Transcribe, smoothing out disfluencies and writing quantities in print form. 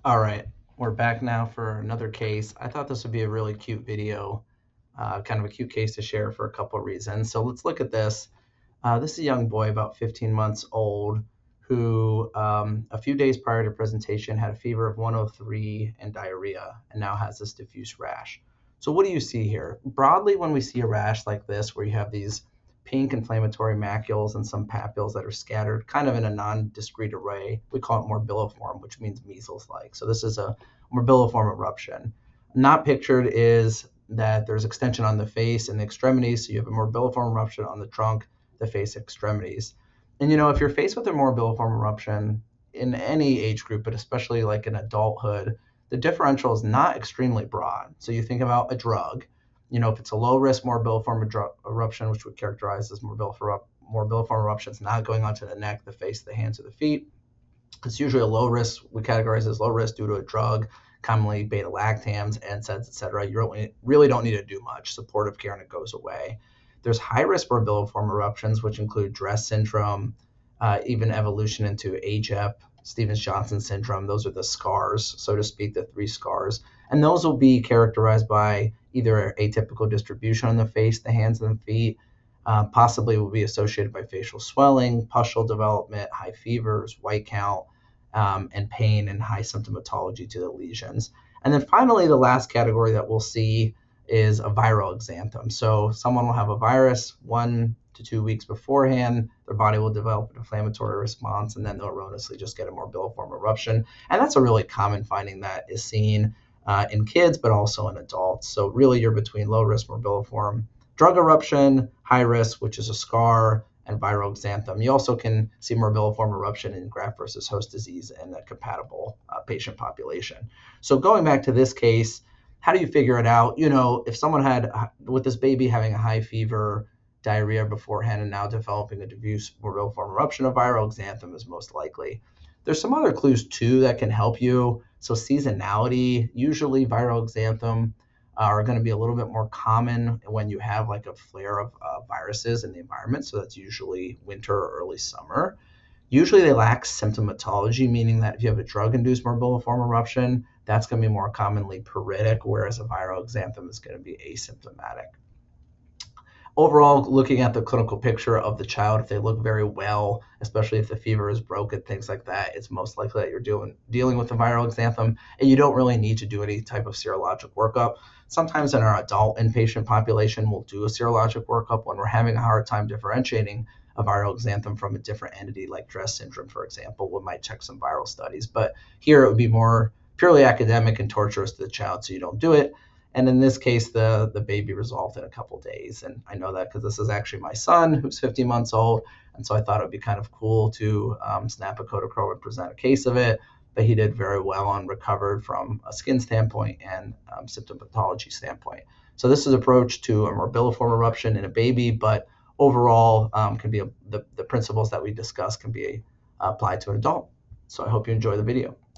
All right, we're back now for another case. I thought this would be a really cute video, kind of a cute case to share for a couple of reasons. So let's look at this. This is a young boy, about 15 months old, who a few days prior to presentation had a fever of 103 and diarrhea, and now has this diffuse rash. So what do you see here? Broadly, when we see a rash like this, where you have these pink inflammatory macules and some papules that are scattered kind of in a non-discrete array, we call it morbilliform, which means measles-like. So this is a morbilliform eruption. Not pictured is that there's extension on the face and the extremities, so you have a morbilliform eruption on the trunk, the face extremities. And if you're faced with a morbilliform eruption in any age group, but especially like in adulthood, the differential is not extremely broad. So you think about a drug, if it's a low risk morbilliform eruption, which we characterize as morbilliform eruptions not going onto the neck, the face, the hands, or the feet, it's usually a low risk. We categorize as low risk due to a drug, commonly beta lactams, NSAIDs, et cetera. You really don't need to do much supportive care and it goes away. There's high risk morbilliform eruptions, which include DRESS syndrome, even evolution into AGEP, Stevens-Johnson syndrome. Those are the scars, so to speak, the three scars. And those will be characterized by either atypical distribution on the face, the hands, and the feet, possibly will be associated by facial swelling, pustule development, high fevers, white count, and pain and high symptomatology to the lesions. And then finally, the last category that we'll see is a viral exanthem. So someone will have a virus 1 to 2 weeks beforehand, their body will develop an inflammatory response, and then they'll erroneously just get a morbilliform eruption. And that's a really common finding that is seen in kids, but also in adults. So really you're between low risk morbilliform drug eruption, high risk, which is a scar, and viral exanthem. You also can see morbilliform eruption in graft versus host disease in a compatible patient population. So going back to this case, how do you figure it out? If someone had, with this baby having a high fever, diarrhea beforehand, and now developing a diffuse morbilliform eruption, a viral exanthem is most likely. There's some other clues too that can help you. So seasonality, usually viral exanthem are going to be a little bit more common when you have like a flare of viruses in the environment. So that's usually winter or early summer. Usually they lack symptomatology, meaning that if you have a drug-induced morbilliform eruption, that's going to be more commonly pruritic, whereas a viral exanthem is going to be asymptomatic. Overall, looking at the clinical picture of the child, if they look very well, especially if the fever is broken, things like that, it's most likely that you're dealing with a viral exanthem, and you don't really need to do any type of serologic workup. Sometimes in our adult inpatient population, we'll do a serologic workup when we're having a hard time differentiating a viral exanthem from a different entity like DRESS syndrome, for example. We might check some viral studies, but here it would be more purely academic and torturous to the child, so you don't do it. And in this case, the baby resolved in a couple of days. And I know that because this is actually my son, who's 15 months old. And so I thought it would be kind of cool to snap a Kodachrome and present a case of it. But he did very well and recovered from a skin standpoint and symptomatology standpoint. So this is approach to a morbilliform eruption in a baby, but overall can be the principles that we discussed can be applied to an adult. So I hope you enjoy the video.